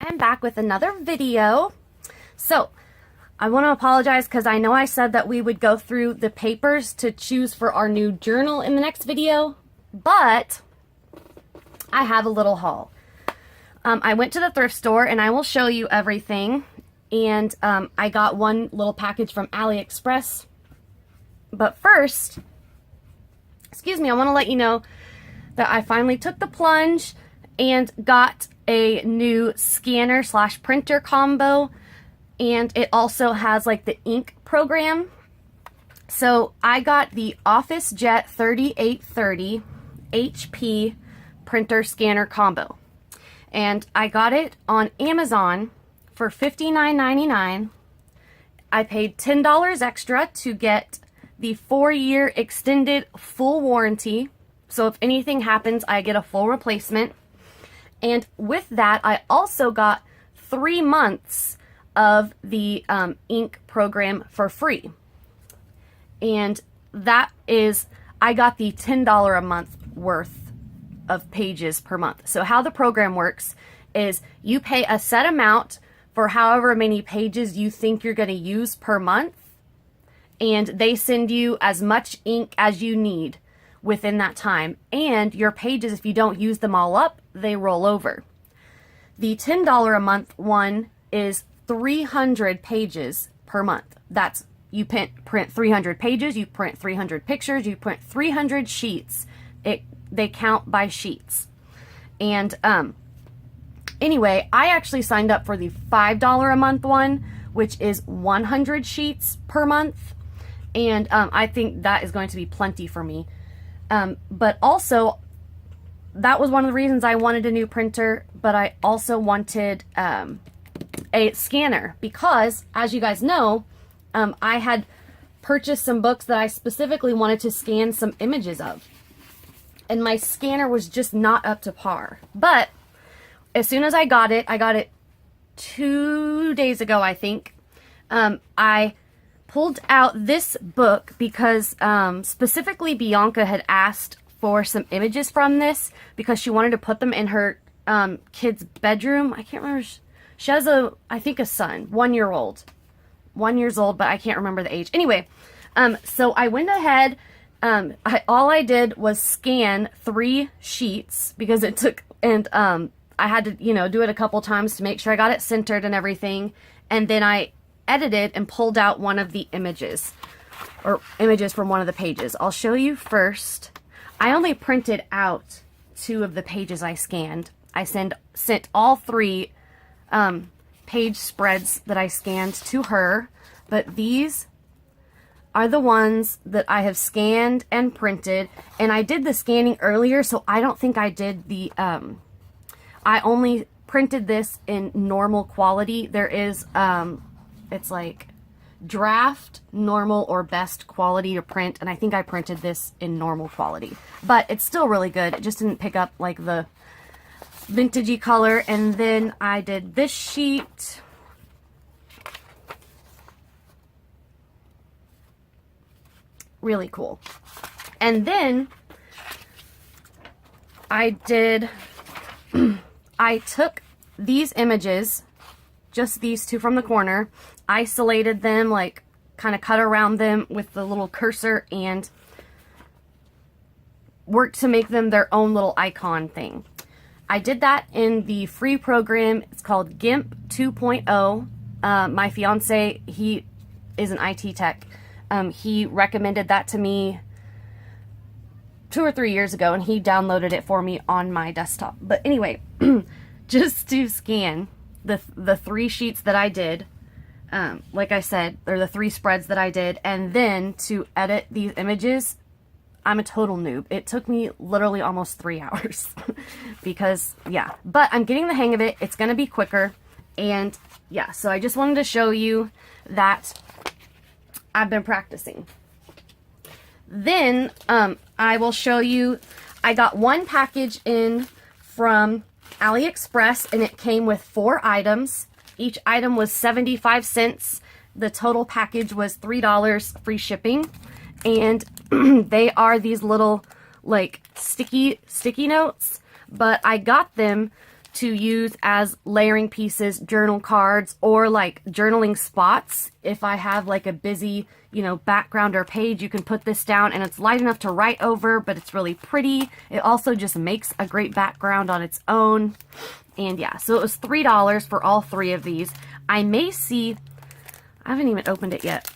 I'm back with another video. So I want to apologize because I know I said that we would go through the papers to choose for our new journal in the next video, but I have a little haul. I went to the thrift store and I will show you everything. And I got one little package from AliExpress. But first, I want to let you know that I finally took the plunge and got a new scanner / printer combo, and it also has like the ink program. So I got the OfficeJet 3830 HP printer scanner combo, and I got it on Amazon for $59.99. I paid $10 extra to get the 4-year extended full warranty. So if anything happens, I get a full replacement. And with that, I also got 3 months of the ink program for free. And that is, I got the $10 a month worth of pages per month. So how the program works is you pay a set amount for however many pages you think you're going to use per month. And they send you as much ink as you need within that time. And your pages, if you don't use them all up, they roll over. The $10 a month one is 300 pages per month. That's, you print 300 pages, you print 300 pictures, you print 300 sheets. They count by sheets. And anyway, I actually signed up for the $5 a month one, which is 100 sheets per month. And I think that is going to be plenty for me. But also, that was one of the reasons I wanted a new printer, but I also wanted a scanner because, as you guys know, I had purchased some books that I specifically wanted to scan some images of. And my scanner was just not up to par. But as soon as I got it 2 days ago, I think, I pulled out this book because specifically Bianca had asked for some images from this because she wanted to put them in her kid's bedroom. I can't remember. She has I think a son, 1 year old. 1 year old, but I can't remember the age. Anyway, so I went ahead. All I did was scan 3 sheets because it took, and I had to, do it a couple times to make sure I got it centered and everything. And then I edited and pulled out one of the images, or images from one of the pages. I'll show you first. I only printed out 2 of the pages I scanned. I sent all 3 page spreads that I scanned to her, but these are the ones that I have scanned and printed. And I did the scanning earlier, so I don't think I did the I only printed this in normal quality. There is it's like draft, normal, or best quality to print, and I think I printed this in normal quality, but it's still really good. It just didn't pick up like the vintagey color. And then I did this sheet, really cool. And then I did I took these images, just these 2 from the corner, isolated them, like kind of cut around them with the little cursor, and worked to make them their own little icon thing. I did that in the free program. It's called GIMP 2.0. My fiance, he is an IT tech. He recommended that to me 2 or 3 years ago, and he downloaded it for me on my desktop. But anyway, just to scan the 3 sheets that I did, like I said, or the 3 spreads that I did, and then to edit these images, I'm a total noob. It took me literally almost 3 hours because, yeah, but I'm getting the hang of it. It's going to be quicker. And yeah, so I just wanted to show you that I've been practicing. Then I will show you, I got one package in from AliExpress, and it came with 4 items. Each item was 75 cents. The total package was $3 free shipping. And they are these little like sticky notes, but I got them to use as layering pieces, journal cards, or like journaling spots. If I have like a busy, you know, background or page, you can put this down and it's light enough to write over, but it's really pretty. It also just makes a great background on its own. And yeah, so it was $3 for all 3 of these. I may see, I haven't even opened it yet,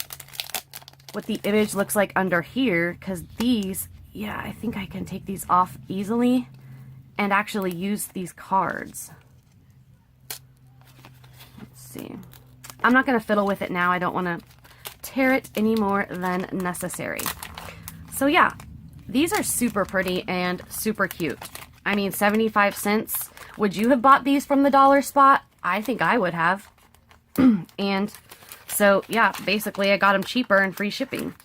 what the image looks like under here, because these, yeah, I think I can take these off easily and actually use these cards. Let's see. I'm not going to fiddle with it now. I don't want to tear it any more than necessary. So yeah, these are super pretty and super cute. I mean, 75 cents. Would you have bought these from the dollar spot? I think I would have. And so yeah, basically I got them cheaper and free shipping.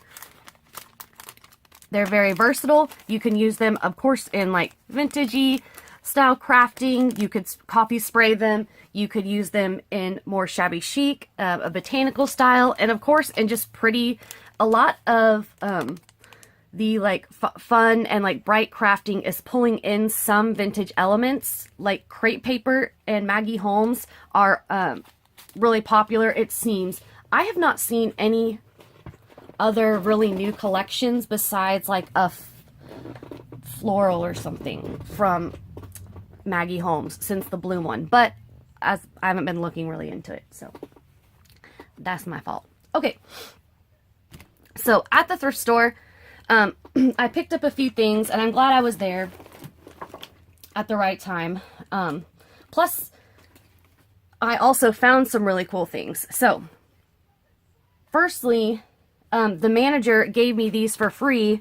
They're very versatile. You can use them, of course, in like vintagey style crafting. You could copy spray them. You could use them in more shabby chic, a botanical style, and of course, in just pretty, a lot of the like fun and like bright crafting is pulling in some vintage elements. Like crepe paper and Maggie Holmes are really popular, it seems. I have not seen any other really new collections besides like a floral or something from Maggie Holmes since the Bloom one, but as I haven't been looking really into it, so that's my fault. Okay, so at the thrift store, I picked up a few things, and I'm glad I was there at the right time. Plus, I also found some really cool things. So, firstly, the manager gave me these for free,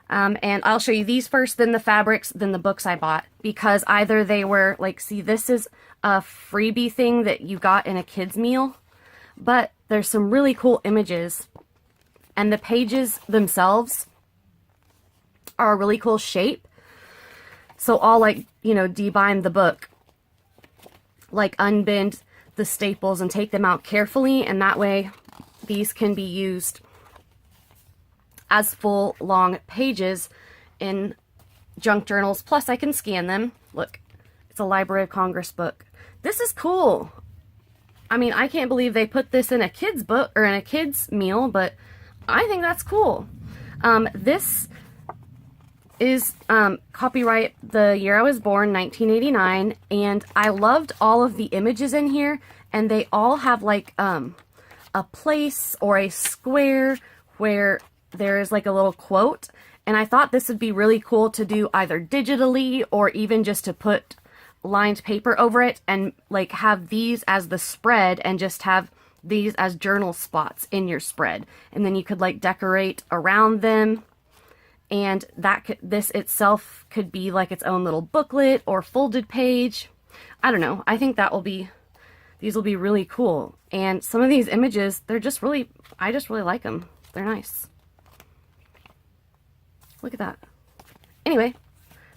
and I'll show you these first, then the fabrics, then the books I bought, because either they were, like, see, this is a freebie thing that you got in a kid's meal, but there's some really cool images, and the pages themselves are a really cool shape. So I'll, like, you know, debind the book, like unbend the staples and take them out carefully, and that way these can be used as full long pages in junk journals. Plus I can scan them. Look, it's a Library of Congress book. This is cool. I mean, I can't believe they put this in a kid's book or in a kid's meal, but I think that's cool. This is copyright the year I was born, 1989, and I loved all of the images in here, and they all have like a place or a square where there is like a little quote, and I thought this would be really cool to do either digitally or even just to put lined paper over it and like have these as the spread and just have these as journal spots in your spread, and then you could like decorate around them, and that could, this itself could be like its own little booklet or folded page. I don't know, I think that will be, these will be really cool. And some of these images, they're just really, I just really like them. They're nice. Look at that. Anyway,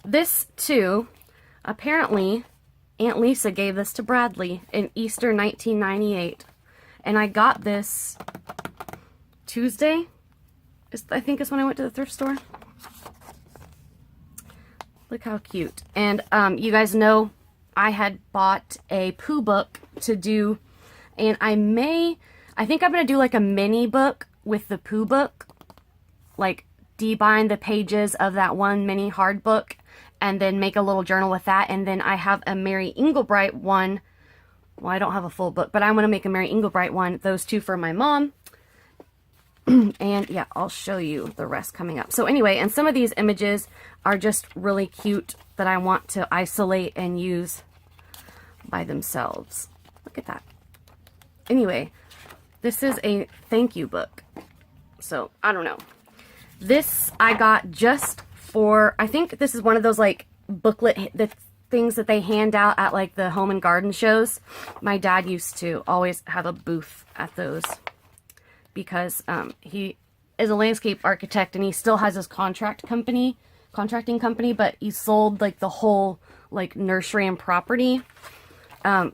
this too, apparently Aunt Lisa gave this to Bradley in Easter 1998. And I got this Tuesday, I think is when I went to the thrift store. Look how cute. And you guys know I had bought a Pooh book to do, and I think I'm going to do like a mini book with the Pooh book, like debind the pages of that one mini hard book and then make a little journal with that. And then I have a Mary Englebright one. Well, I don't have a full book, but I want to make a Mary Englebright one, those two for my mom. And yeah, I'll show you the rest coming up. So anyway, and some of these images are just really cute that I want to isolate and use by themselves. Look at that. Anyway, this is a thank you book. So, I don't know. This I got just for, I think this is one of those like booklet, the things that they hand out at like the home and garden shows. My dad used to always have a booth at those because he is a landscape architect and he still has his contracting company, but he sold like the whole like nursery and property, and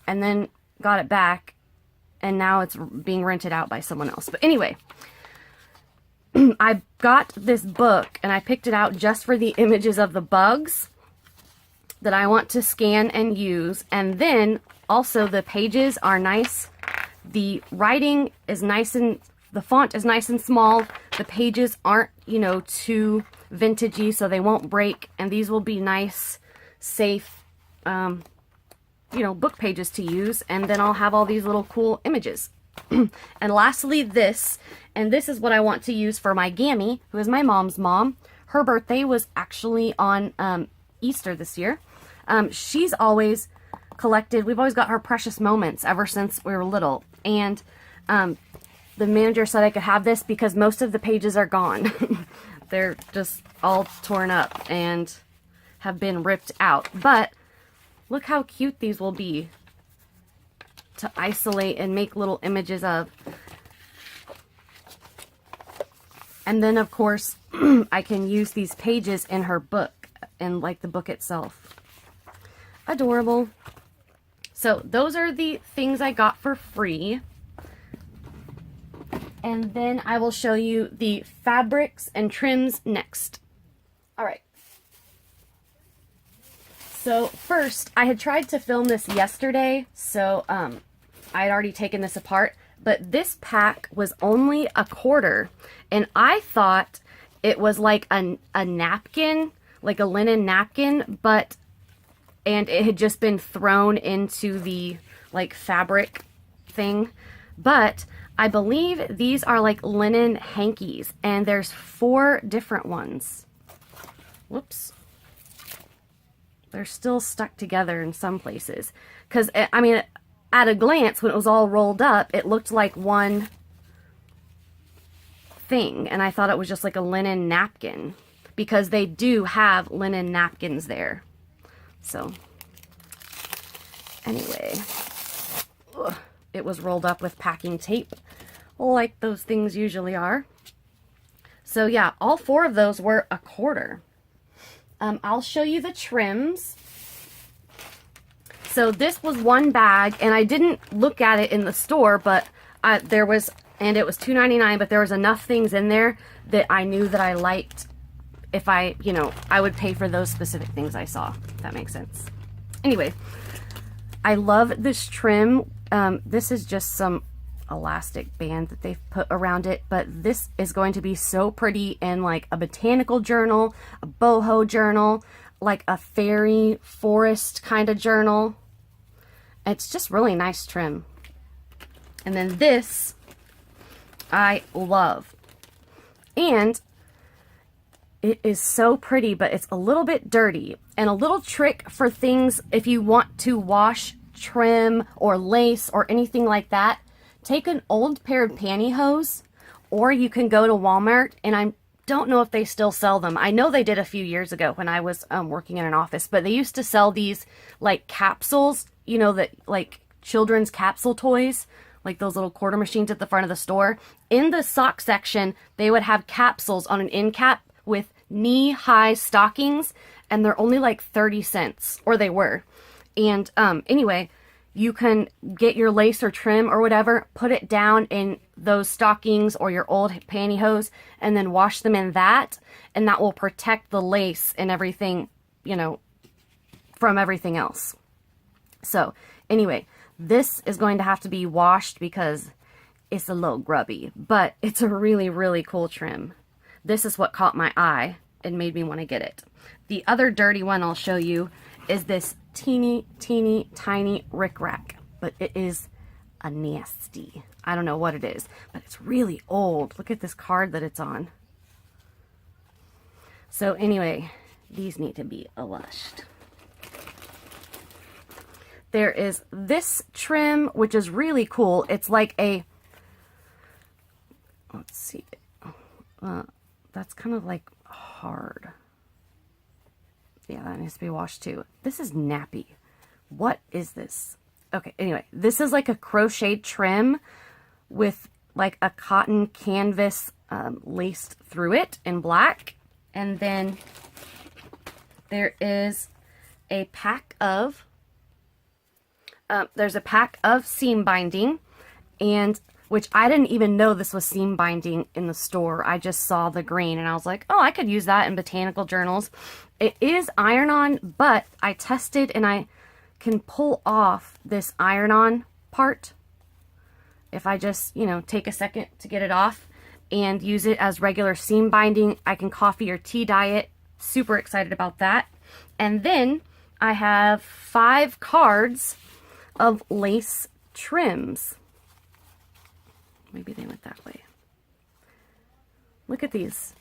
then got it back, and now it's being rented out by someone else. But anyway, I got this book and I picked it out just for the images of the bugs, that I want to scan and use. And then also the pages are nice. The writing is nice and the font is nice and small. The pages aren't, you know, too vintagey, so they won't break. And these will be nice, safe, you know, book pages to use. And then I'll have all these little cool images. And lastly, this, and this is what I want to use for my Gammy, who is my mom's mom. Her birthday was actually on Easter this year. She's always collected, we've always got her precious moments ever since we were little. And the manager said I could have this because most of the pages are gone. They're just all torn up and have been ripped out. But look how cute these will be to isolate and make little images of. And then of course I can use these pages in her book and like the book itself. Adorable. So those are the things I got for free. And then I will show you the fabrics and trims next. All right. So first, I had tried to film this yesterday, so I had already taken this apart, but this pack was only a quarter, and I thought it was like a napkin, like a linen napkin, and it had just been thrown into the like fabric thing, but I believe these are like linen hankies, and there's 4 different ones. Whoops. They're still stuck together in some places. Because, I mean, at a glance, when it was all rolled up, it looked like one thing. And I thought it was just like a linen napkin. Because they do have linen napkins there. So, anyway. Ugh. It was rolled up with packing tape, like those things usually are. So yeah, all 4 of those were a quarter. I'll show you the trims. So this was one bag, and I didn't look at it in the store, but there was, and it was $2.99, but there was enough things in there that I knew that I liked. If I, you know, I would pay for those specific things I saw, if that makes sense. Anyway, I love this trim. This is just some elastic band that they've put around it, but this is going to be so pretty in like a botanical journal, a boho journal, like a fairy forest kind of journal. It's just really nice trim. And then this I love, and it is so pretty, but it's a little bit dirty. And a little trick for things if you want to wash trim or lace or anything like that, take an old pair of pantyhose, or you can go to Walmart, and I don't know if they still sell them. I know they did a few years ago when I was working in an office, but they used to sell these like capsules, you know, that like children's capsule toys, like those little quarter machines at the front of the store. In the sock section, they would have capsules on an end cap with knee-high stockings, and they're only like 30 cents, or they were. And anyway, you can get your lace or trim or whatever, put it down in those stockings or your old pantyhose, and then wash them in that, and that will protect the lace and everything, you know, from everything else. So anyway, this is going to have to be washed because it's a little grubby, but it's a really, really cool trim. This is what caught my eye and made me want to get it. The other dirty one I'll show you is this teeny tiny rickrack, but it is a nasty. I don't know what it is, but it's really old. Look at this card that it's on. So anyway, these need to be washed. There is this trim, which is really cool. It's like a, let's see, that's kind of like hard. Yeah, that needs to be washed too. This is nappy. What is this? Okay, anyway, this is like a crocheted trim with like a cotton canvas laced through it in black. And then there is a pack of, there's a pack of seam binding, and which I didn't even know this was seam binding in the store. I just saw the green and I was like, oh, I could use that in botanical journals. It is iron-on, but I tested and I can pull off this iron-on part if I just, you know, take a second to get it off and use it as regular seam binding. I can coffee or tea dye it. Super excited about that. And then I have 5 cards of lace trims. Maybe they went that way. Look at these.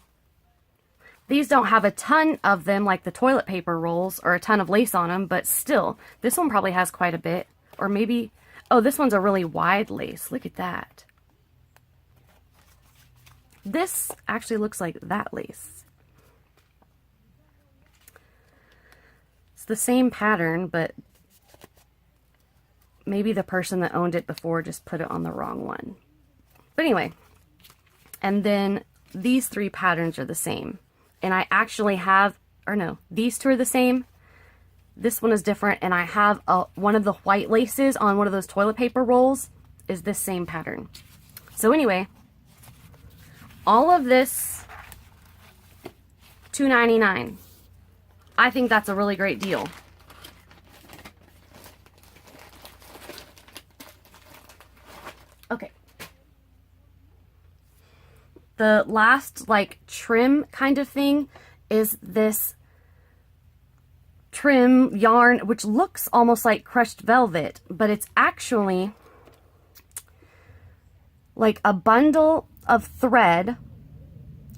These don't have a ton of them like the toilet paper rolls or a ton of lace on them, but still, this one probably has quite a bit. Or maybe, oh, this one's a really wide lace. Look at that. This actually looks like that lace. It's the same pattern, but maybe the person that owned it before just put it on the wrong one. But anyway, and then these 3 patterns are the same. And I actually have, or no, these 2 are the same. This one is different, and I have one of the white laces on one of those toilet paper rolls is this same pattern. So anyway, all of this, $2.99. I think that's a really great deal. Okay. The last like trim kind of thing is this trim yarn, which looks almost like crushed velvet, but it's actually like a bundle of thread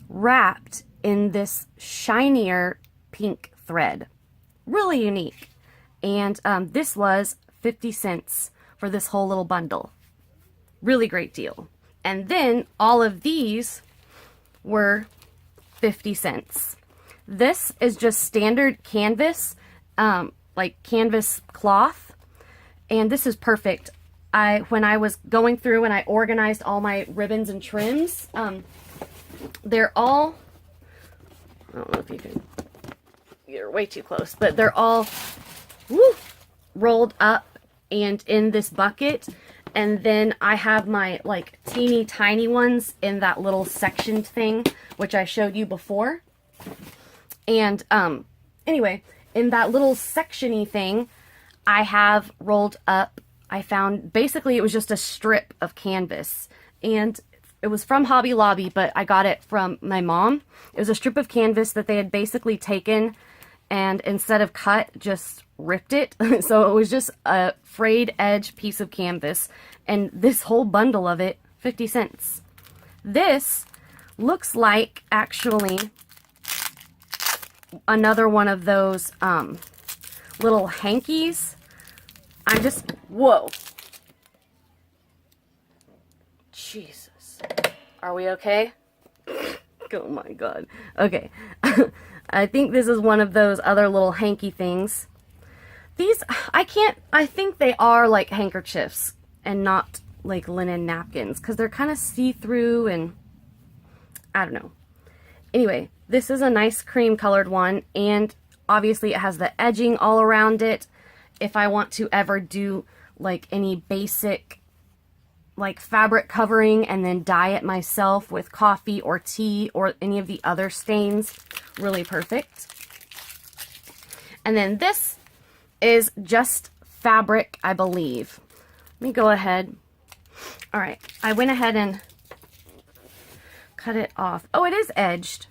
wrapped in this shinier pink thread. Really unique. And this was 50 cents for this whole little bundle. Really great deal. And then all of these were 50 cents. This is just standard canvas, like canvas cloth. And this is perfect. When I was going through and I organized all my ribbons and trims, they're all, I don't know if you can, you're way too close, but they're all rolled up and in this bucket. And then I have my like teeny tiny ones in that little sectioned thing, which I showed you before. And anyway, in that little sectiony thing, I have rolled up, I found, basically it was just a strip of canvas. And it was from Hobby Lobby, but I got it from my mom. It was a strip of canvas that they had basically taken and instead of cut, just ripped it. So it was just a frayed edge piece of canvas. And this whole bundle of it, 50 cents. This looks like actually another one of those little hankies. I'm just, whoa. Jesus. Are we okay? Oh my God. Okay. I think this is one of those other little hanky things. These, I think they are like handkerchiefs and not like linen napkins because they're kind of see-through and I don't know. Anyway, this is a nice cream colored one and obviously it has the edging all around it. If I want to ever do like any basic like fabric covering and then dye it myself with coffee or tea or any of the other stains, really perfect. And then this is just fabric, I believe. Let me go ahead. All right, I went ahead and cut it off. Oh, it is edged.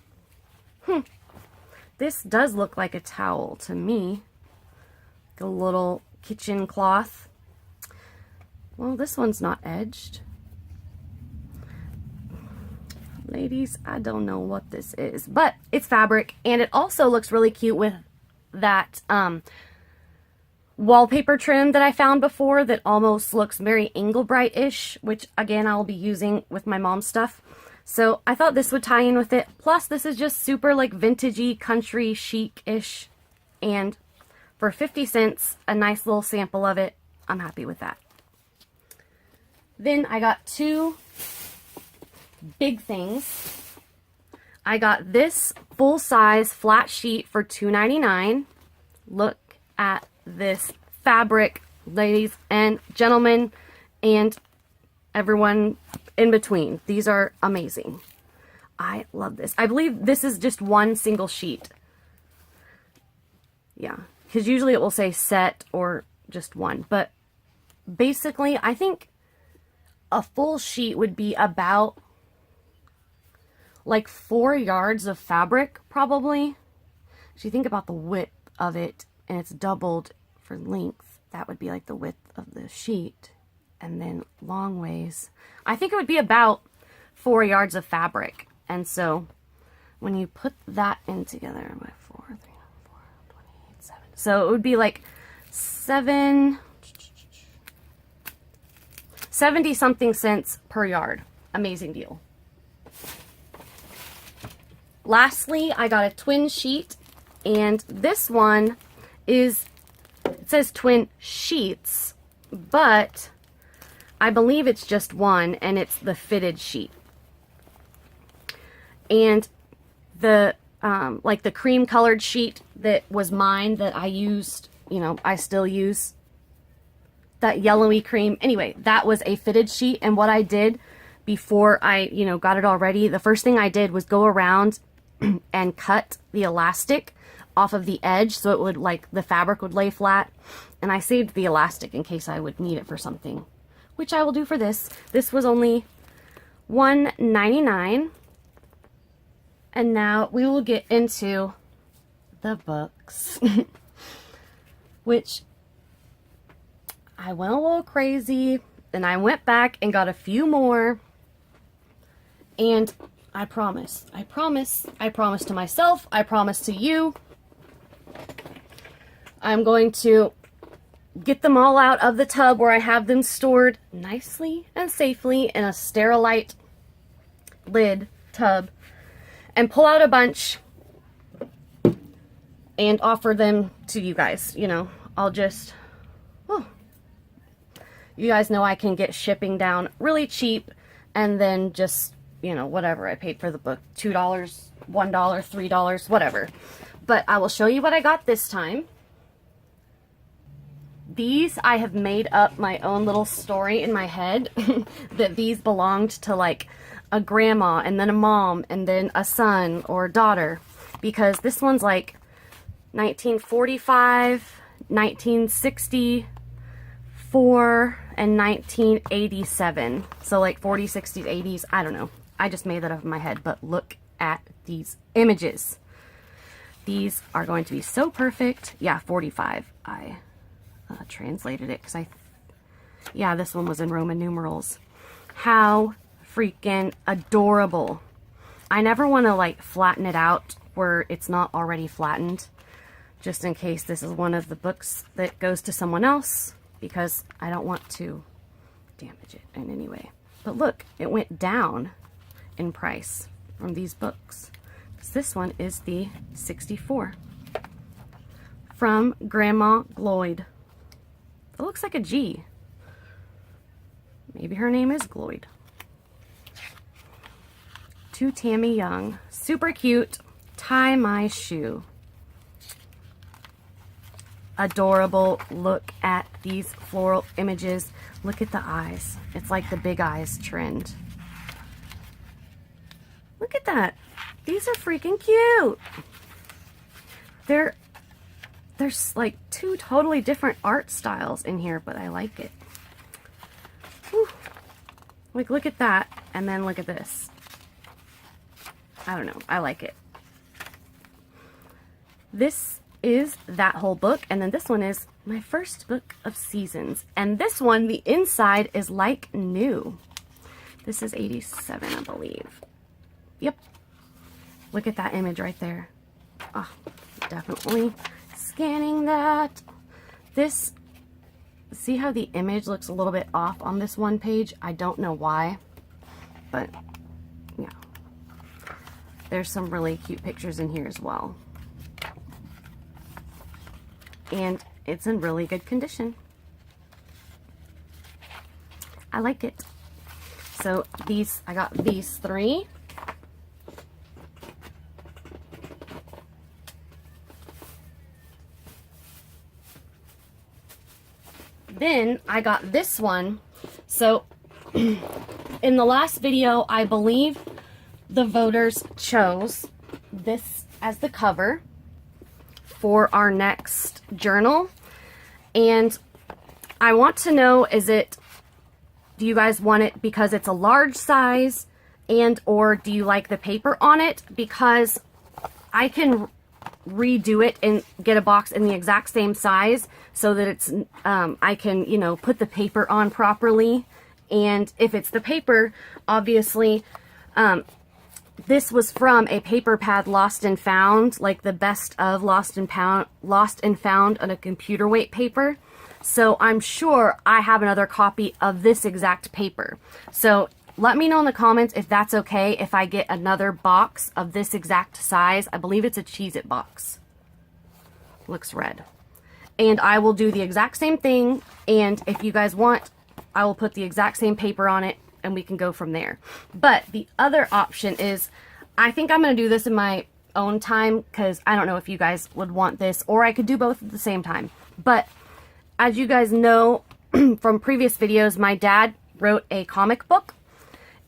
This does look like a towel to me. A little kitchen cloth. Well, this one's not edged. Ladies, I don't know what this is, but it's fabric, and it also looks really cute with that wallpaper trim that I found before that almost looks very Englebright-ish, which again I'll be using with my mom's stuff. So I thought this would tie in with it. Plus, this is just super like vintagey, country chic-ish, and for 50 cents, a nice little sample of it. I'm happy with that. Then I got 2 big things. I got this full-size flat sheet for $2.99. Look at this fabric, ladies and gentlemen. And everyone in between. These are amazing. I love this. I believe this is just one single sheet. Yeah, because usually it will say set or just one. But basically, I think a full sheet would be about like 4 yards of fabric, probably. So you think about the width of it, and it's doubled for length. That would be like the width of the sheet. And then long ways, I think it would be about 4 yards of fabric. And so when you put that in together by 4, 3, 4, 28, 7. So it would be like 70 something cents per yard. Amazing deal. Lastly, I got a twin sheet, and this one is, it says twin sheets, but I believe it's just one, and it's the fitted sheet. And the like the cream colored sheet that was mine that I used, you know, I still use that yellowy cream. Anyway, that was a fitted sheet, and what I did before I, you know, got it all ready, the first thing I did was go around and cut the elastic off of the edge so it would, like, the fabric would lay flat, and I saved the elastic in case I would need it for something, which I will do for this. This was only $1.99. And now we will get into the books, which I went a little crazy, and I went back and got a few more, and I promise to myself, I promise to you, I'm going to get them all out of the tub where I have them stored nicely and safely in a Sterilite lid tub, and pull out a bunch and offer them to you guys. You know, I'll just, oh, you guys know I can get shipping down really cheap, and then just, you know, whatever I paid for the book, $2, $1, $3, whatever. But I will show you what I got this time. These, I have made up my own little story in my head that these belonged to, like, a grandma, and then a mom, and then a son or daughter, because this one's like 1945, 1964, and 1987. So like 40s, 60s, 80s, I don't know. I just made that up in my head, but look at these images. These are going to be so perfect. Yeah, 45. I translated it because yeah, this one was in Roman numerals. How freaking adorable. I never want to, like, flatten it out where it's not already flattened, just in case this is one of the books that goes to someone else, because I don't want to damage it in any way. But look, it went down in price from these books, because this one is the 64 from Grandma Gloyd. It looks like a G. Maybe her name is Gloyd. To Tammy Young. Super cute. Tie My Shoe. Adorable. Look at these floral images. Look at the eyes. It's like the big eyes trend. Look at that. These are freaking cute. There's like 2 totally different art styles in here, but I like it. Whew. Like, look at that, and then look at this. I don't know. I like it. This is that whole book, and then this one is my first book of seasons. And this one, the inside is like new. This is 87, I believe. Yep. Look at that image right there. Oh, definitely scanning that. This, see how the image looks a little bit off on this one page? I don't know why, but yeah. There's some really cute pictures in here as well. And it's in really good condition. I like it. So these, I got these 3. Then I got this one. So in the last video, I believe the voters chose this as the cover for our next journal. And I want to know, do you guys want it because it's a large size, and or do you like the paper on it? Because I can redo it and get a box in the exact same size so that it's I can, you know, put the paper on properly. And if it's the paper, obviously this was from a paper pad lost and found, like the best of lost and found on a computer weight paper. So I'm sure I have another copy of this exact paper. So let me know in the comments if that's okay if I get another box of this exact size. I believe it's a Cheez-It box. Looks red. And I will do the exact same thing. And if you guys want, I will put the exact same paper on it and we can go from there. But the other option is, I think I'm going to do this in my own time because I don't know if you guys would want this, or I could do both at the same time. But as you guys know from previous videos, my dad wrote a comic book,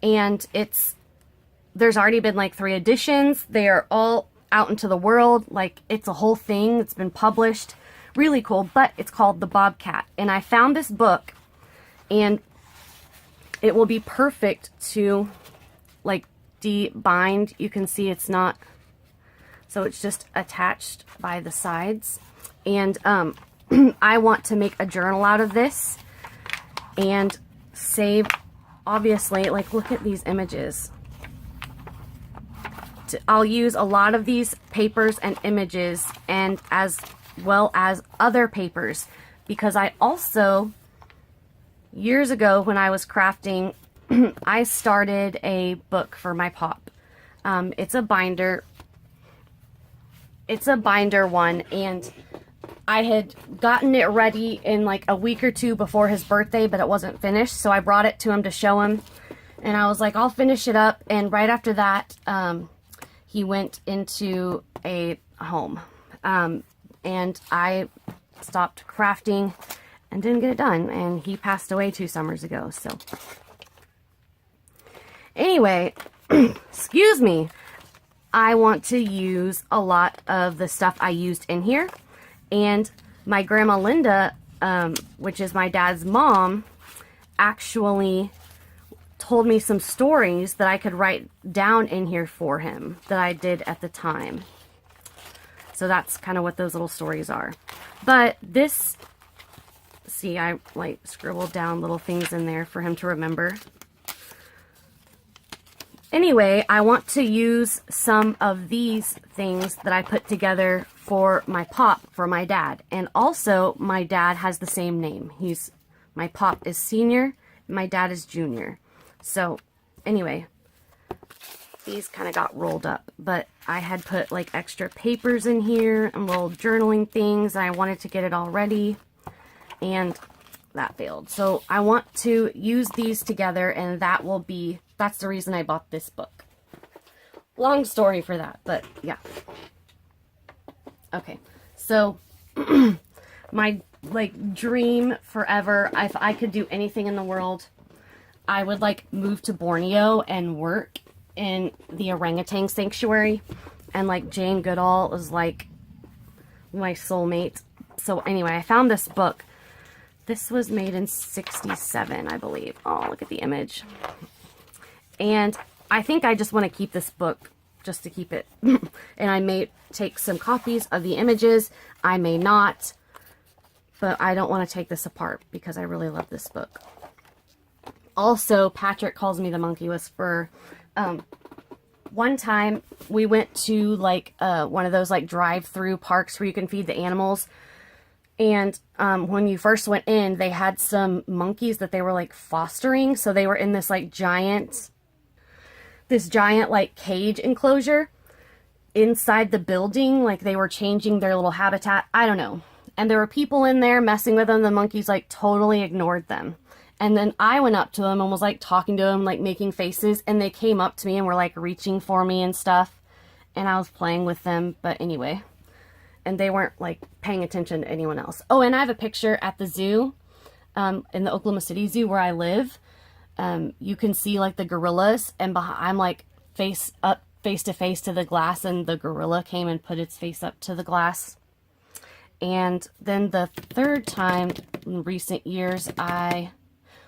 and there's already been like 3 editions. They are all out into the world. Like, it's a whole thing. It's been published. Really cool. But it's called The Bobcat. And I found this book, and it will be perfect to like de-bind. You can see it's not, so it's just attached by the sides. And I want to make a journal out of this and save, obviously, like, look at these images. I'll use a lot of these papers and images, and as well as other papers, because I also, years ago when I was crafting, I started a book for my pop. It's a binder. It's a binder one, and I had gotten it ready in like a week or 2 before his birthday, but it wasn't finished. So I brought it to him to show him, and I was like, I'll finish it up. And right after that, he went into a home, and I stopped crafting and didn't get it done. And he passed away 2 summers ago. So anyway, excuse me. I want to use a lot of the stuff I used in here. And my grandma Linda, which is my dad's mom, actually told me some stories that I could write down in here for him that I did at the time. So that's kind of what those little stories are. But this, see, I like scribbled down little things in there for him to remember. Anyway, I want to use some of these things that I put together for my pop, for my dad. And also, my dad has the same name. My pop is senior, and my dad is junior. So, anyway, these kind of got rolled up. But I had put like extra papers in here and little journaling things. And I wanted to get it all ready, and that failed. So I want to use these together, and that's the reason I bought this book. Long story for that, but yeah. Okay, so my like dream forever, if I could do anything in the world, I would like move to Borneo and work in the orangutan sanctuary. And like Jane Goodall is like my soulmate. So anyway, I found this book. This was made in '67, I believe. Oh, look at the image. And I think I just want to keep this book just to keep it. And I may take some copies of the images. I may not. But I don't want to take this apart because I really love this book. Also, Patrick calls me the monkey whisperer. One time we went to like one of those like drive-through parks where you can feed the animals. And when you first went in, they had some monkeys that they were like fostering. So they were in this like giant like cage enclosure inside the building. Like they were changing their little habitat. I don't know. And there were people in there messing with them. The monkeys like totally ignored them. And then I went up to them and was like talking to them, like making faces. And they came up to me and were like reaching for me and stuff. And I was playing with them. But anyway. And they weren't like paying attention to anyone else. Oh, and I have a picture at the zoo, in the Oklahoma City Zoo where I live. you can see like the gorillas, and I'm like face to face to the glass, and the gorilla came and put its face up to the glass. And then the third time in recent years, I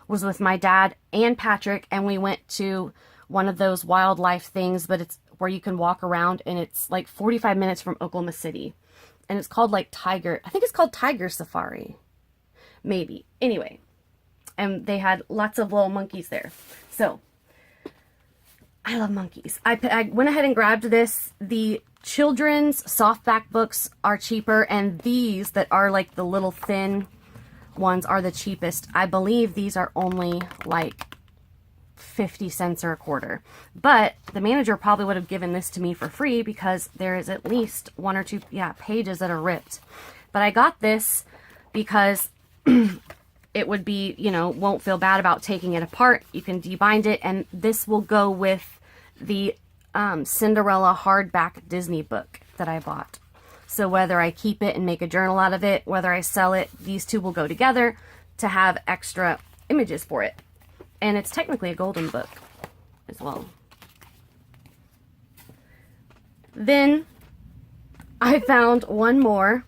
was with my dad and Patrick, and we went to one of those wildlife things, but it's where you can walk around, and it's like 45 minutes from Oklahoma City. And it's called like I think it's called Tiger Safari. Maybe. Anyway. And they had lots of little monkeys there. So, I love monkeys. I went ahead and grabbed this. The children's softback books are cheaper, and these that are like the little thin ones are the cheapest. I believe these are only like 50 cents or a quarter. But the manager probably would have given this to me for free because there is at least one or two pages that are ripped. But I got this because it would be, you know, won't feel bad about taking it apart. You can debind it, and this will go with the Cinderella hardback Disney book that I bought. So whether I keep it and make a journal out of it, whether I sell it, these two will go together to have extra images for it. And it's technically a golden book as well. Then I found one more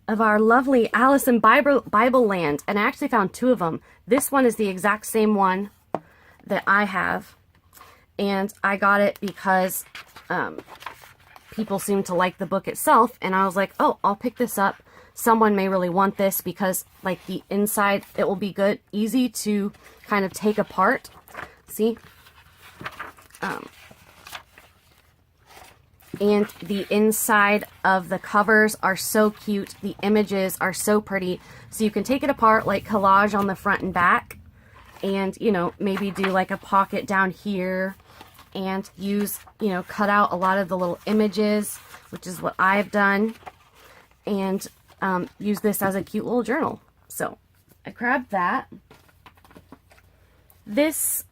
of our lovely Alice in Bible Land, and I actually found two of them. This one is the exact same one that I have, and I got it because people seem to like the book itself, and I was like, oh, I'll pick this up. Someone may really want this because like the inside, it will be good, easy to kind of take apart. See? And the inside of the covers are so cute. The images are so pretty. So you can take it apart, like collage on the front and back, and, you know, maybe do like a pocket down here and use, you know, cut out a lot of the little images, which is what I've done, and use this as a cute little journal. So I grabbed that. This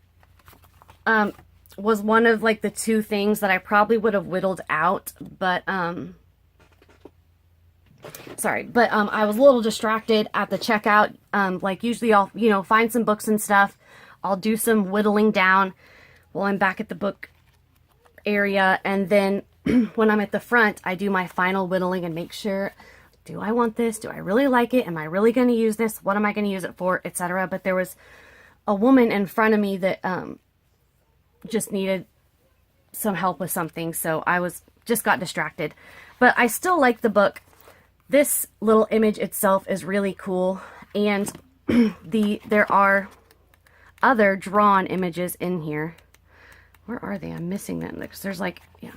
was one of like the two things that I probably would have whittled out, but I was a little distracted at the checkout. Like usually I'll, you know, find some books and stuff. I'll do some whittling down while I'm back at the book area, and then when I'm at the front, I do my final whittling and make sure, do I want this? Do I really like it? Am I really going to use this? What am I going to use it for? Etc. But there was a woman in front of me that just needed some help with something, so I just got distracted. But I still like the book. This little image itself is really cool, and there are other drawn images in here. Where are they? I'm missing them because there's like, yeah.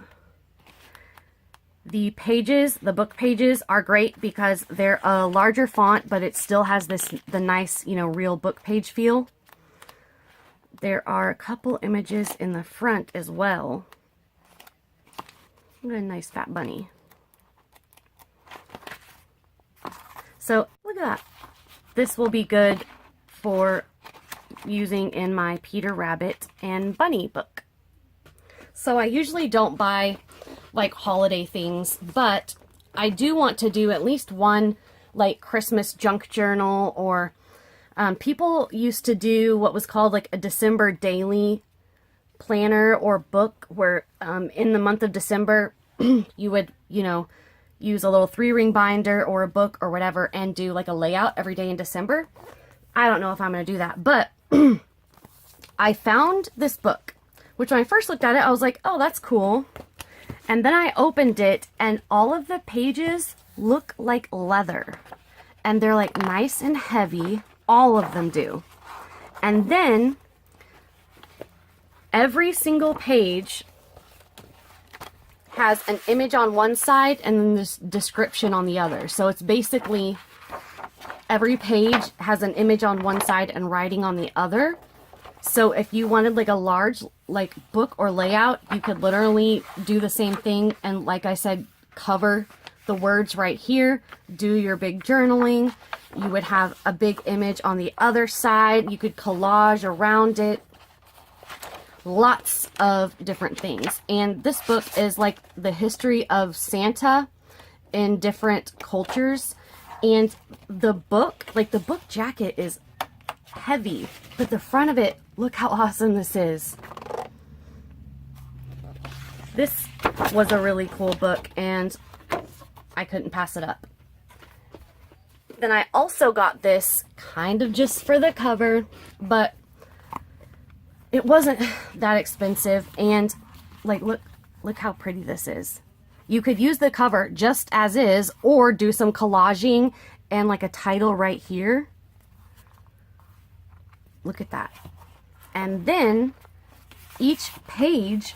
The pages, the book pages are great because they're a larger font, but it still has the nice, you know, real book page feel. There are a couple images in the front as well. What a nice fat bunny. So look at that. This will be good for using in my Peter Rabbit and Bunny book. So I usually don't buy like holiday things, but I do want to do at least one like Christmas junk journal, or people used to do what was called like a December daily planner or book, where in the month of December you would, you know, use a little 3-ring binder or a book or whatever and do like a layout every day in December. I don't know if I'm going to do that, but I found this book, which when I first looked at it, I was like, oh, that's cool. And then I opened it, and all of the pages look like leather. And they're like nice and heavy. All of them do. And then every single page has an image on one side and then this description on the other. So it's basically every page has an image on one side and writing on the other. So if you wanted like a large like book or layout, you could literally do the same thing, and like I said, cover the words right here, do your big journaling. You would have a big image on the other side. You could collage around it. Lots of different things. And this book is like the history of Santa in different cultures. And the book, like the book jacket is heavy, but the front of it Look how awesome this is. This was a really cool book, and I couldn't pass it up. Then I also got this kind of just for the cover, but it wasn't that expensive, and like look how pretty this is. You could use the cover just as is, or do some collaging and like a title right here. Look at that. And then each page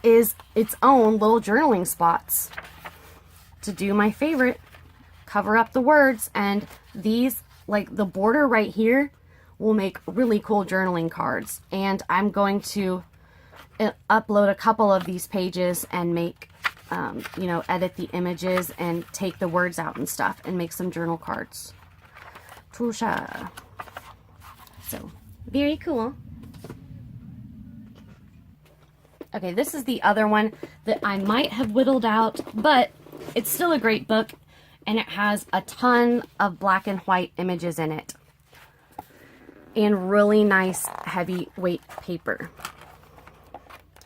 is its own little journaling spots to do my favorite, cover up the words. And these, like the border right here, will make really cool journaling cards. And I'm going to upload a couple of these pages and make, you know, edit the images and take the words out and stuff and make some journal cards. Tusha. So, very cool. Okay, this is the other one that I might have whittled out, but it's still a great book, and it has a ton of black and white images in it. And really nice heavyweight paper.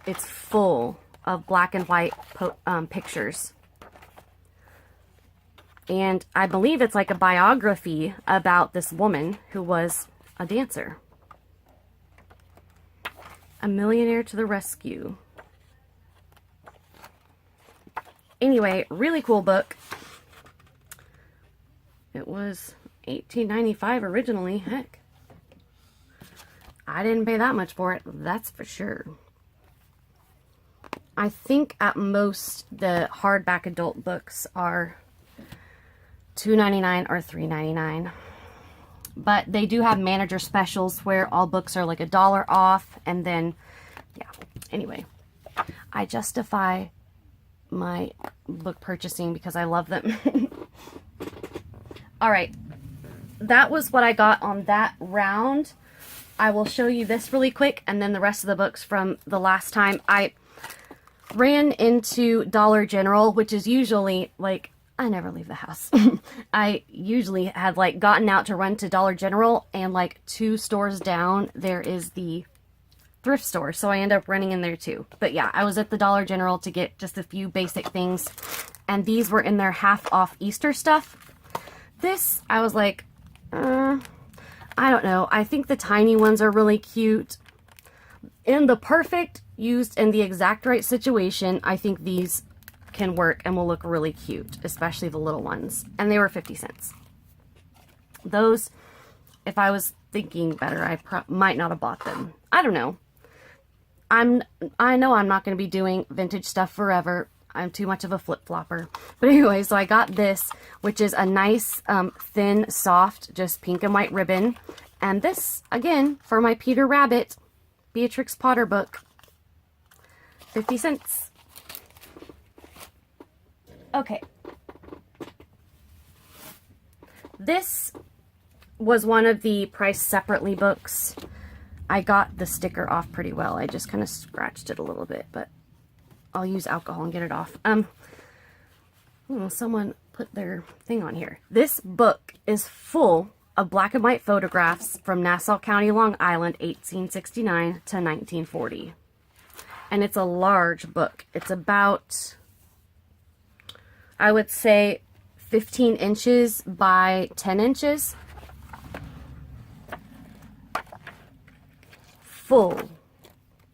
It's full of black and white pictures. And I believe it's like a biography about this woman who was a dancer. A Millionaire to the Rescue. Anyway, really cool book. It was $18.95 originally. Heck, I didn't pay that much for it, that's for sure. I think at most the hardback adult books are $2.99 or $3.99. But they do have manager specials where all books are like $1 off, and then, yeah. Anyway, I justify my book purchasing because I love them. All right, that was what I got on that round. I will show you this really quick, and then the rest of the books from the last time. I ran into Dollar General, which is usually like, I never leave the house. I usually had like gotten out to run to Dollar General, and like 2 stores down there is the thrift store, so I end up running in there too. But yeah, I was at the Dollar General to get just a few basic things, and these were in their half off Easter stuff. This, I was like, I don't know. I think the tiny ones are really cute. In the perfect, used in the exact right situation, I think these can work and will look really cute, especially the little ones. And they were 50 cents. Those, if I was thinking better, I might not have bought them. I don't know. I know I'm not going to be doing vintage stuff forever. I'm too much of a flip-flopper. But anyway, so I got this, which is a nice, thin, soft, just pink and white ribbon. And this, again, for my Peter Rabbit Beatrix Potter book. 50 cents. Okay. This was one of the price separately books. I got the sticker off pretty well. I just kind of scratched it a little bit, but I'll use alcohol and get it off. Someone put their thing on here. This book is full of black and white photographs from Nassau County, Long Island, 1869 to 1940. And it's a large book. It's about, I would say, 15 inches by 10 inches. Full,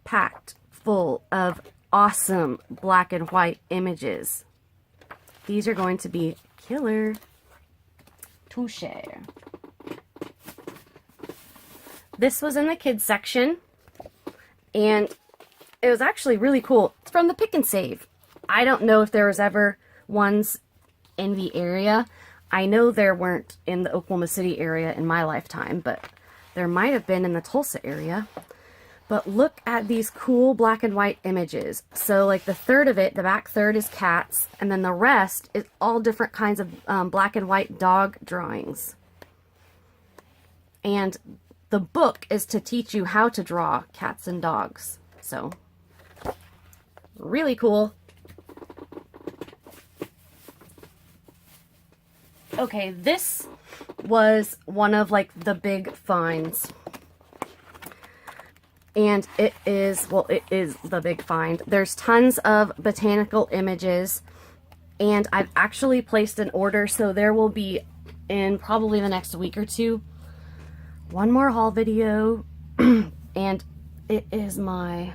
packed full of awesome black and white images. These are going to be killer. Touche. This was in the kids section, and it was actually really cool. It's from the Pick and Save. I don't know if there was ever ones in the area. I know there weren't in the Oklahoma City area in my lifetime, but there might have been in the Tulsa area. But look at these cool black and white images. So like the third of it, the back third is cats, and then the rest is all different kinds of black and white dog drawings. And the book is to teach you how to draw cats and dogs. So, really cool. Okay, this was one of like the big finds. And it is, well, it is the big find. There's tons of botanical images, and I've actually placed an order, so there will be, in probably the next week or two, one more haul video. And it is my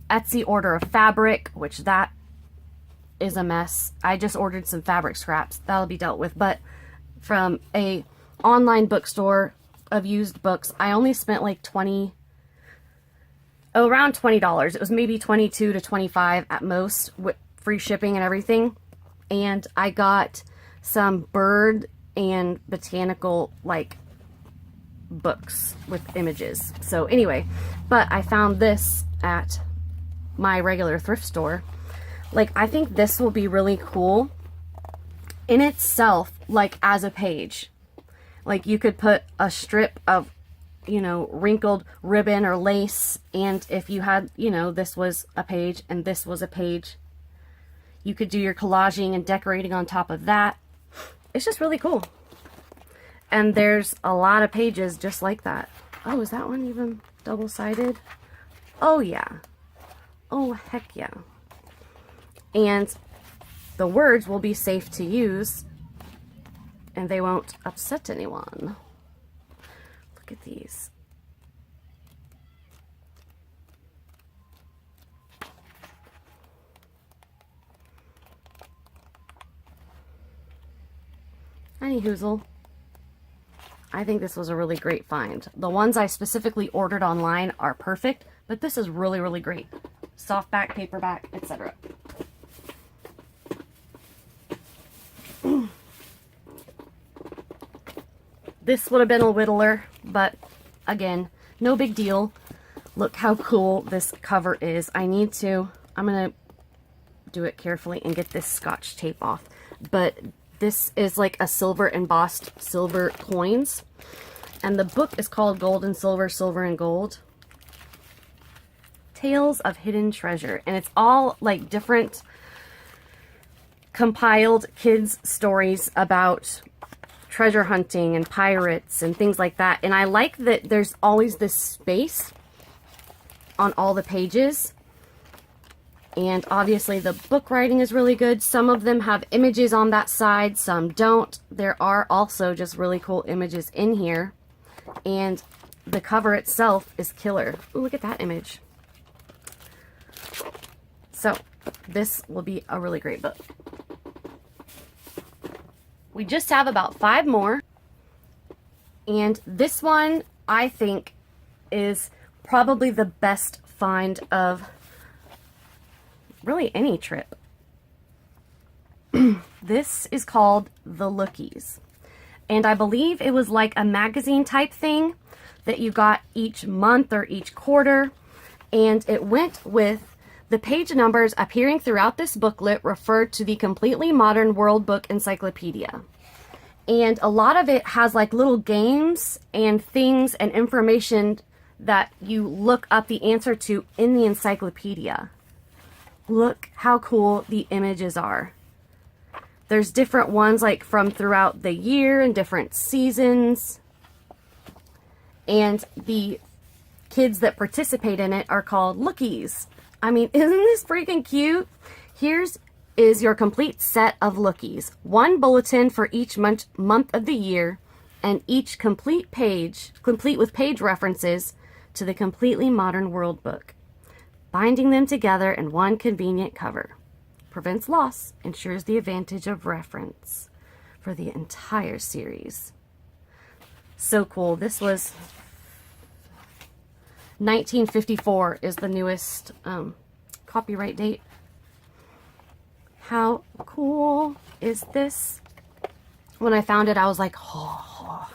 Etsy order of fabric, which that is a mess. I just ordered some fabric scraps. That'll be dealt with. But from a online bookstore of used books, I only spent like around $20. It was maybe 22 to 25 at most, with free shipping and everything. And I got some bird and botanical like books with images. So anyway, but I found this at my regular thrift store. Like, I think this will be really cool in itself, like as a page. Like, you could put a strip of, you know, wrinkled ribbon or lace, and if you had, you know, this was a page and this was a page, you could do your collaging and decorating on top of that. It's just really cool. And there's a lot of pages just like that. Oh, is that one even double-sided? Oh yeah. Oh heck yeah. And the words will be safe to use and they won't upset anyone. Look at these. Anyhoozle, I think this was a really great find. The ones I specifically ordered online are perfect, but this is really, really great. Softback, paperback, etc. This would have been a whittler, but again, no big deal. Look how cool this cover is. I'm gonna do it carefully and get this Scotch tape off. But this is like a silver embossed silver coins. And the book is called Gold and Silver, Silver and Gold. Tales of Hidden Treasure. And it's all like different compiled kids' stories about treasure hunting and pirates and things like that. And I like that there's always this space on all the pages. And obviously the book writing is really good. Some of them have images on that side, some don't. There are also just really cool images in here. And the cover itself is killer. Ooh, look at that image. So this will be a really great book. We just have about 5 more. And this one, I think, is probably the best find of really any trip. This is called The Lookies. And I believe it was like a magazine type thing that you got each month or each quarter. And it went with the page numbers appearing throughout this booklet referred to the Completely Modern World Book Encyclopedia. And a lot of it has like little games and things and information that you look up the answer to in the encyclopedia. Look how cool the images are. There's different ones like from throughout the year and different seasons. And the kids that participate in it are called Lookies. I mean, isn't this freaking cute? Here's is your complete set of Lookies. 1 bulletin for each month of the year, and each complete with page references to the Completely Modern World book. Binding them together in one convenient cover. Prevents loss, ensures the advantage of reference for the entire series. So cool. This was 1954 is the newest copyright date. How cool is this? When I found it, I was like, oh,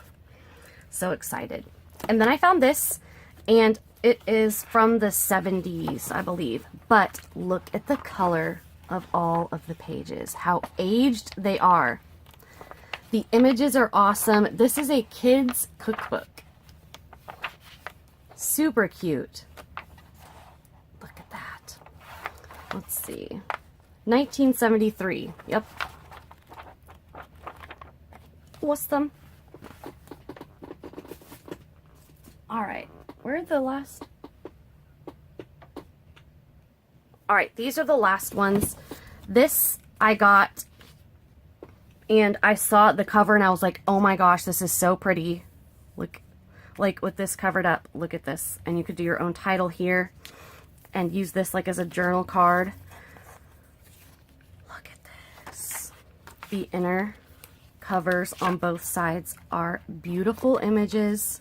so excited. And then I found this, and it is from the 70s, I believe. But look at the color of all of the pages, how aged they are. The images are awesome. This is a kid's cookbook. Super cute. Look at that. Let's see. 1973. Yep. Awesome. All right. Where'd the last All right, these are the last ones. This I got, and I saw the cover and I was like, oh my gosh, this is so pretty. Look, like with this covered up, look at this. And you could do your own title here and use this like as a journal card. Look at this. The inner covers on both sides are beautiful images.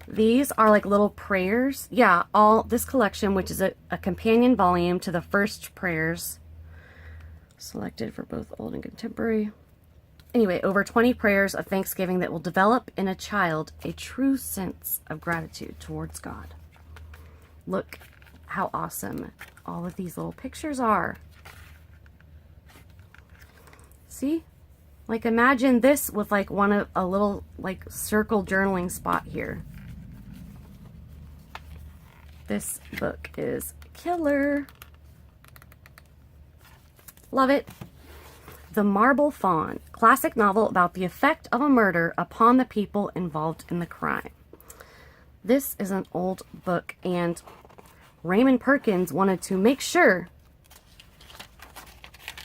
These are like little prayers. Yeah, all this collection, which is a companion volume to the first prayers, selected for both old and contemporary. Anyway, over 20 prayers of thanksgiving that will develop in a child a true sense of gratitude towards God. Look how awesome all of these little pictures are. See? Like imagine this with like a little like circle journaling spot here. This book is killer. Love it. The Marble Fawn, classic novel about the effect of a murder upon the people involved in the crime. This is an old book, and Raymond Perkins wanted to make sure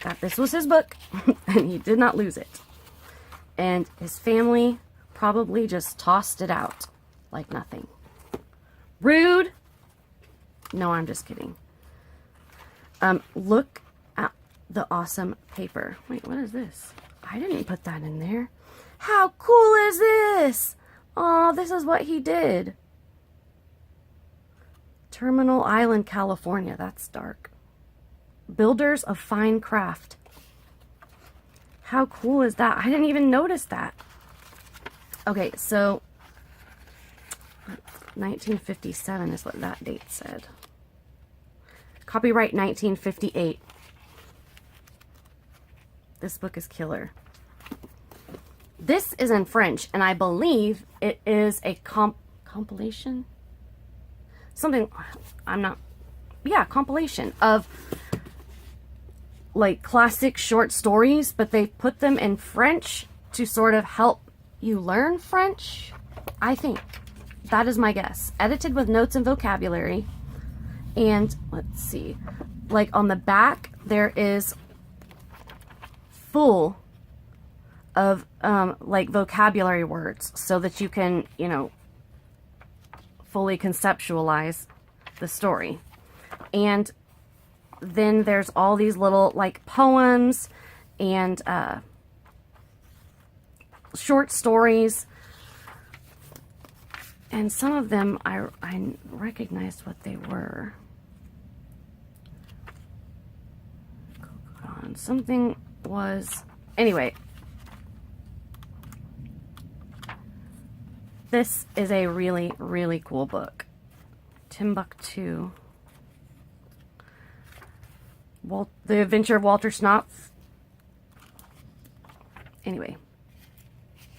that this was his book and he did not lose it. And his family probably just tossed it out like nothing. Rude. No, I'm just kidding. Look at the awesome paper. Wait, what is this? I didn't put that in there. How cool is this? Oh, this is what he did. Terminal Island, California. That's dark. Builders of Fine Craft. How cool is that? I didn't even notice that. Okay, so 1957 is what that date said. Copyright 1958. This book is killer. This is in French, and I believe it is a compilation? Something, I'm not, yeah, compilation of like classic short stories, but they put them in French to sort of help you learn French, I think. That is my guess. Edited with notes and vocabulary. And let's see, like on the back, there is full of like vocabulary words so that you can, you know, fully conceptualize the story. And then there's all these little like poems and short stories. And some of them I recognized what they were. Something was, anyway, this is a really, really cool book. Timbuktu. The Adventure of Walter Scott. Anyway,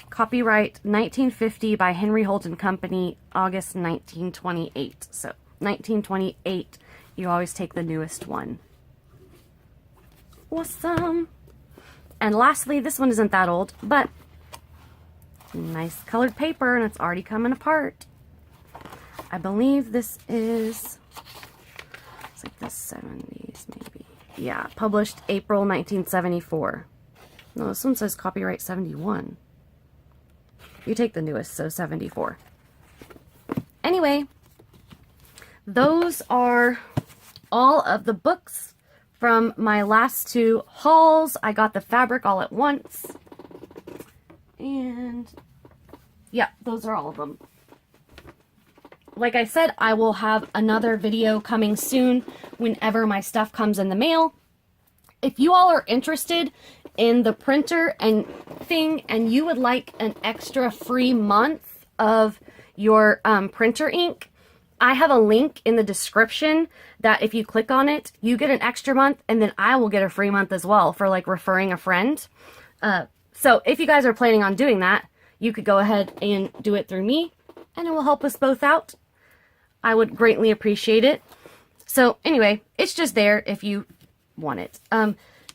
copyright 1950 by Henry Holt and Company, August 1928. So 1928, you always take the newest one. Awesome. And lastly, this one isn't that old, but nice colored paper, and it's already coming apart. I believe this is, it's like the 70s maybe. Yeah, published April 1974. No, this one says copyright 71. You take the newest, so 74. Anyway, those are all of the books from my last two hauls. I got the fabric all at once. And yeah, those are all of them. Like I said, I will have another video coming soon whenever my stuff comes in the mail. If you all are interested in the printer and thing, and you would like an extra free month of your printer ink, I have a link in the description that if you click on it, you get an extra month, and then I will get a free month as well for like referring a friend. So if you guys are planning on doing that, you could go ahead and do it through me, and it will help us both out. I would greatly appreciate it. So anyway, it's just there if you want it.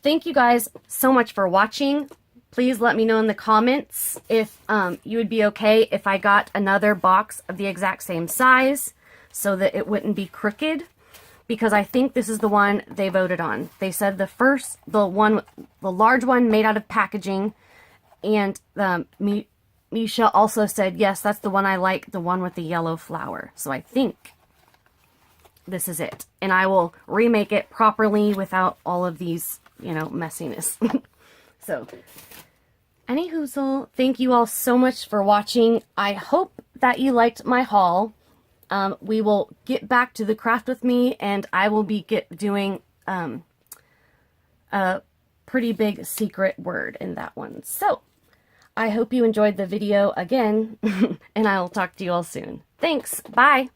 Thank you guys so much for watching. Please let me know in the comments if you would be okay if I got another box of the exact same size, so that it wouldn't be crooked, because I think this is the one they voted on. They said the large one made out of packaging, and Misha also said, yes, that's the one I like, the one with the yellow flower. So I think this is it. And I will remake it properly without all of these, messiness. So, anywhoozle, thank you all so much for watching. I hope that you liked my haul. We will get back to the craft with me, and I will be doing a pretty big secret word in that one. So, I hope you enjoyed the video again, and I will talk to you all soon. Thanks. Bye.